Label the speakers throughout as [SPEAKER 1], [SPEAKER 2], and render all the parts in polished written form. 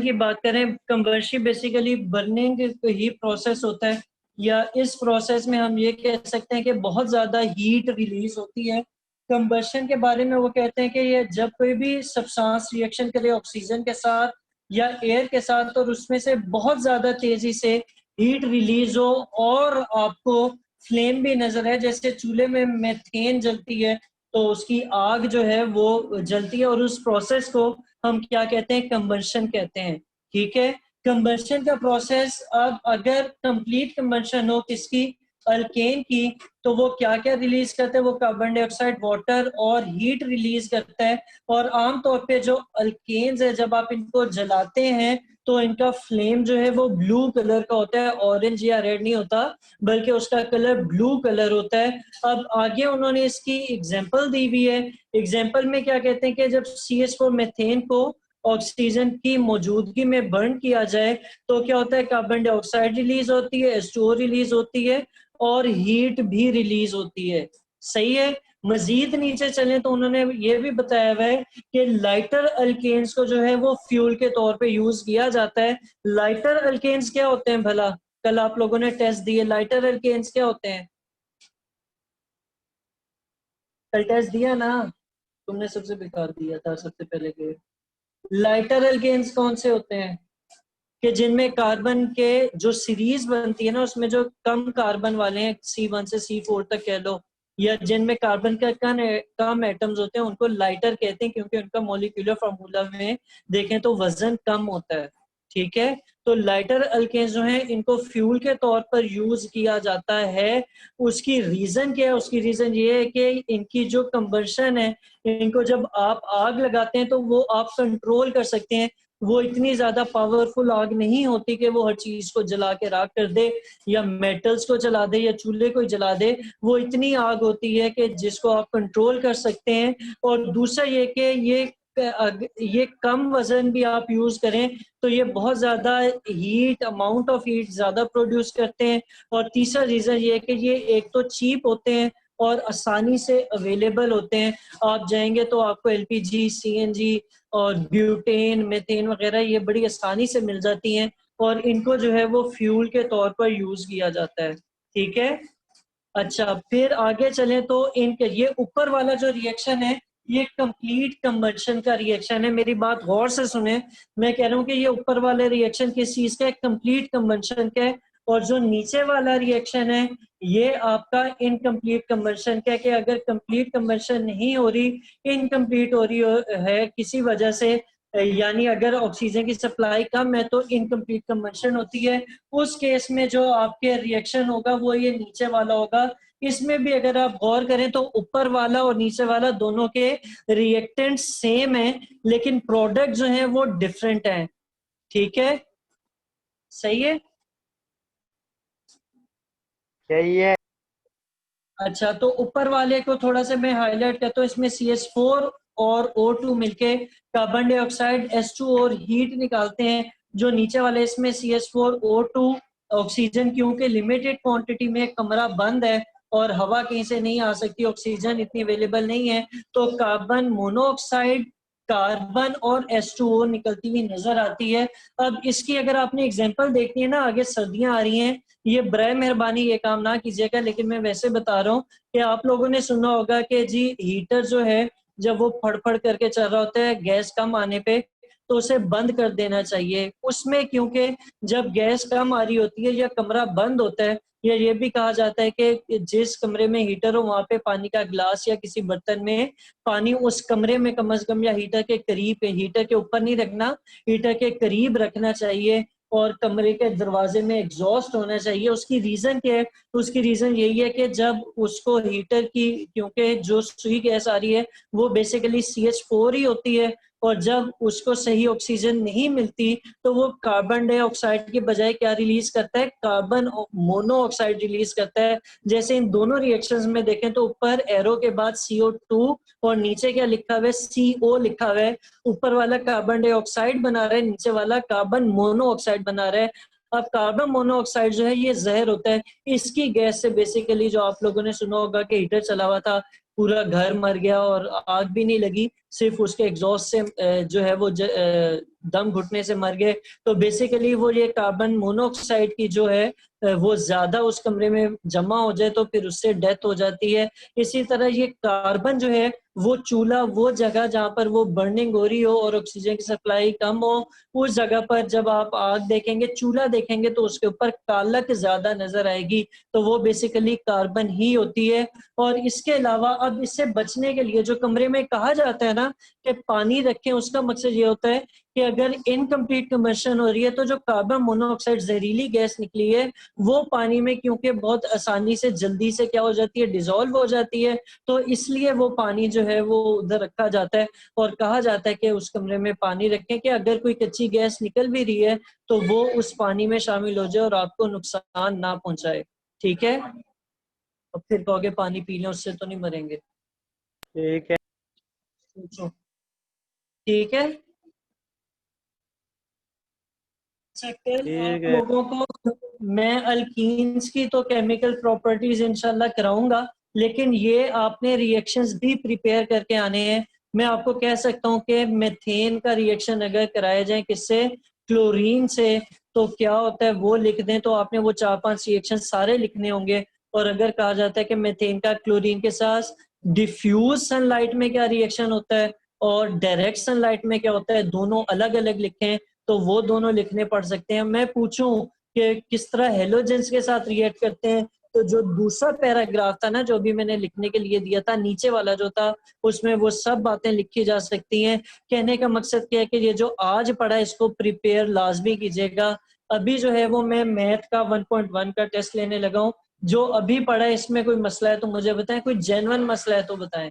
[SPEAKER 1] की बात करें, कंबर्शन बेसिकली बर्निंग ही प्रोसेस होता है, या इस प्रोसेस में हम ये कह सकते हैं कि बहुत ज़्यादा हीट रिलीज होती है। कंबर्शन के बारे में वो कहते हैं कि ये जब कोई भी सब्सटेंस रिएक्शन करे ऑक्सीजन के साथ या एयर के साथ और उसमें से बहुत ज़्यादा तेज़ी से हीट रिलीज हो और आपको फ्लेम भी नजर है, जैसे चूल्हे में मेथेन जलती है तो उसकी आग जो है वो जलती है, और उस प्रोसेस को हम क्या कहते हैं, कंबशन कहते हैं। ठीक है, कंबशन का प्रोसेस, अब अगर कंप्लीट कंबशन हो किसकी, अल्केन की, तो वो क्या क्या रिलीज करते हैं, वो कार्बन डाइऑक्साइड, वाटर और हीट रिलीज करता है। और आमतौर पे जो अल्केन्स है, जब आप इनको जलाते हैं तो इनका फ्लेम जो है वो ब्लू कलर का होता है, ऑरेंज या रेड नहीं होता, बल्कि उसका कलर ब्लू कलर होता है। अब आगे उन्होंने इसकी एग्जांपल दी हुई है। एग्जांपल में क्या कहते हैं कि जब CH4 मीथेन को ऑक्सीजन की मौजूदगी में बर्न किया जाए तो क्या होता है, कार्बन डाइऑक्साइड रिलीज होती है, H2O रिलीज होती है और हीट भी रिलीज होती है। सही है। मजीद नीचे चलें तो उन्होंने ये भी बताया हुआ है कि लाइटर अल्केन्स को जो है वो फ्यूल के तौर पे यूज किया जाता है। लाइटर अल्केन्स क्या होते हैं भला? कल आप लोगों ने टेस्ट दिए, लाइटर अल्केन्स क्या होते हैं? कल टेस्ट दिया ना? तुमने सबसे बेकार दिया था सबसे पहले के। लाइटर अल्केन्स कौन से होते हैं कि जिनमें कार्बन के जो सीरीज बनती है ना, उसमें जो कम कार्बन वाले हैं, C1 से C4 तक कह लो, या जिनमें कार्बन का कम एटम्स होते हैं, उनको लाइटर कहते हैं, क्योंकि उनका मॉलिक्यूलर फार्मूला में देखें तो वजन कम होता है। ठीक है, तो लाइटर अल्केन्स जो हैं इनको फ्यूल के तौर पर यूज किया जाता है। उसकी रीजन क्या है? उसकी रीजन ये है कि इनकी जो कंबशन है, इनको जब आप आग लगाते हैं तो वो आप कंट्रोल कर सकते हैं। वो इतनी ज्यादा पावरफुल आग नहीं होती कि वो हर चीज को जला के राख कर दे, या मेटल्स को जला दे, या चूल्हे को जला दे। वो इतनी आग होती है कि जिसको आप कंट्रोल कर सकते हैं। और दूसरा ये कि ये कम वजन भी आप यूज करें तो ये बहुत ज्यादा हीट, अमाउंट ऑफ हीट ज्यादा प्रोड्यूस करते हैं। और तीसरा रीजन ये है कि ये एक तो चीप होते हैं और आसानी से अवेलेबल होते हैं। आप जाएंगे तो आपको LPG, CNG और ब्यूटेन, मेथेन वगैरह ये बड़ी आसानी से मिल जाती हैं, और इनको जो है वो फ्यूल के तौर पर यूज किया जाता है। ठीक है, अच्छा फिर आगे चलें तो इनके ये ऊपर वाला जो रिएक्शन है ये कंप्लीट कंबशन का रिएक्शन है। मेरी बात गौर से सुने, मैं कह रहा हूँ कि ये ऊपर वाले रिएक्शन किस चीज का है, कंप्लीट कंबशन का है। और जो नीचे वाला रिएक्शन है ये आपका इनकम्प्लीट कंबशन का है, कि अगर कंप्लीट कंबशन नहीं हो रही, इनकम्प्लीट हो रही है किसी वजह से, यानी अगर ऑक्सीजन की सप्लाई कम है तो इनकम्प्लीट कंबशन होती है। उस केस में जो आपके रिएक्शन होगा वो ये नीचे वाला होगा। इसमें भी अगर आप गौर करें तो ऊपर वाला और नीचे वाला दोनों के रिएक्टेंट सेम है, लेकिन प्रोडक्ट जो है वो डिफरेंट है। ठीक है, सही है।
[SPEAKER 2] सही है।
[SPEAKER 1] अच्छा, तो ऊपर वाले को थोड़ा सा मैं हाईलाइट करता हूँ। इसमें CH4 और O2 मिलके कार्बन डाइऑक्साइड, H2 और हीट निकालते हैं। जो नीचे वाले इसमें CH4 O2 ऑक्सीजन, क्योंकि लिमिटेड क्वांटिटी में कमरा बंद है और हवा कहीं से नहीं आ सकती, ऑक्सीजन इतनी अवेलेबल नहीं है, तो कार्बन मोनोऑक्साइड, कार्बन और H2O निकलती हुई नजर आती है। अब इसकी अगर आपने एग्जांपल देखनी है ना, आगे सर्दियां आ रही हैं, ये बराए मेहरबानी ये काम ना कीजिएगा, लेकिन मैं वैसे बता रहा हूँ कि आप लोगों ने सुना होगा कि जी हीटर जो है जब वो फड़फड़ करके चल रहा होता है गैस कम आने पे, तो उसे बंद कर देना चाहिए उसमें, क्योंकि जब गैस कम आ रही होती है या कमरा बंद होता है, या ये भी कहा जाता है कि जिस कमरे में हीटर हो वहां पे पानी का गिलास या किसी बर्तन में पानी उस कमरे में कम से कम या हीटर के करीब है, हीटर के ऊपर नहीं रखना, हीटर के करीब रखना चाहिए। और कमरे के दरवाजे में एग्जॉस्ट होना चाहिए। उसकी रीजन क्या है? उसकी रीजन यही है कि जब उसको हीटर की, क्योंकि जो सुई गैस आ रही है वो बेसिकली CH4 ही होती है, और जब उसको सही ऑक्सीजन नहीं मिलती तो वो कार्बन डाइऑक्साइड के बजाय क्या रिलीज करता है, कार्बन मोनोऑक्साइड रिलीज करता है। जैसे इन दोनों रिएक्शंस में देखें तो ऊपर एरो के बाद CO2 और नीचे क्या लिखा हुआ है, CO लिखा हुआ है। ऊपर वाला कार्बन डाइऑक्साइड बना रहा है, नीचे वाला कार्बन मोनोऑक्साइड बना रहा है। अब कार्बन मोनोऑक्साइड जो है ये जहर होता है। इसकी गैस से बेसिकली, जो आप लोगों ने सुना होगा कि हीटर चला हुआ था, पूरा घर मर गया और आग भी नहीं लगी, सिर्फ उसके एग्जॉस्ट से जो है वो दम घुटने से मर गए, तो बेसिकली वो ये कार्बन मोनोऑक्साइड की जो है वो ज्यादा उस कमरे में जमा हो जाए तो फिर उससे डेथ हो जाती है। इसी तरह ये कार्बन जो है वो चूल्हा, वो जगह जहाँ पर वो बर्निंग हो रही हो और ऑक्सीजन की सप्लाई कम हो, उस जगह पर जब आप आग देखेंगे, चूल्हा देखेंगे तो उसके ऊपर कालक ज्यादा नजर आएगी, तो वो बेसिकली कार्बन ही होती है। और इसके अलावा अब इससे बचने के लिए जो कमरे में कहा जाता है ना कि पानी रखें, उसका मकसद ये होता है कि अगर इनकम्प्लीट कंबशन हो रही है तो जो कार्बन मोनोऑक्साइड जहरीली गैस निकली है वो पानी में क्योंकि बहुत आसानी से जल्दी से क्या हो जाती है, डिजोल्व हो जाती है, तो इसलिए वो पानी जो है वो उधर रखा जाता है। और कहा जाता है कि उस कमरे में पानी रखें कि अगर कोई कच्ची गैस निकल भी रही है तो वो उस पानी में शामिल हो जाए और आपको नुकसान ना पहुंचाए। ठीक है, अब फिर कहोगे पानी पी लें उससे तो नहीं मरेंगे।
[SPEAKER 2] ठीक है।
[SPEAKER 1] पूछो। ठीक है, कल आप
[SPEAKER 2] ठीक है।
[SPEAKER 1] लोगों को मैं अल्कीन्स की तो केमिकल प्रॉपर्टीज इंशाल्लाह कराऊंगा, लेकिन ये आपने रिएक्शंस भी प्रिपेयर करके आने हैं। मैं आपको कह सकता हूँ कि मेथेन का रिएक्शन अगर कराया जाए किससे, क्लोरीन से, तो क्या होता है वो लिख दें तो आपने वो 4-5 रिएक्शन सारे लिखने होंगे। और अगर कहा जाता है कि मेथेन का क्लोरीन के साथ डिफ्यूज सनलाइट में क्या रिएक्शन होता है और डायरेक्ट सनलाइट में क्या होता है, दोनों अलग अलग लिखें तो वो दोनों लिखने पड़ सकते हैं। मैं पूछूं कि किस तरह हेलोजेंस के साथ रिएक्ट करते हैं, तो जो दूसरा पैराग्राफ था ना जो अभी मैंने लिखने के लिए दिया था, नीचे वाला जो था, उसमें वो सब बातें लिखी जा सकती हैं। कहने का मकसद क्या है कि ये जो आज पढ़ा है इसको प्रिपेयर लाजमी कीजिएगा। अभी जो है वो मैं मैथ का 1.1 का टेस्ट लेने लगा हूँ। जो अभी पढ़ा है इसमें कोई मसला है तो मुझे बताएं, कोई जेन्युइन मसला है तो बताएं।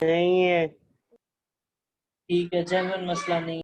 [SPEAKER 2] नहीं है।
[SPEAKER 1] ठीक है, जेन्युइन मसला नहीं।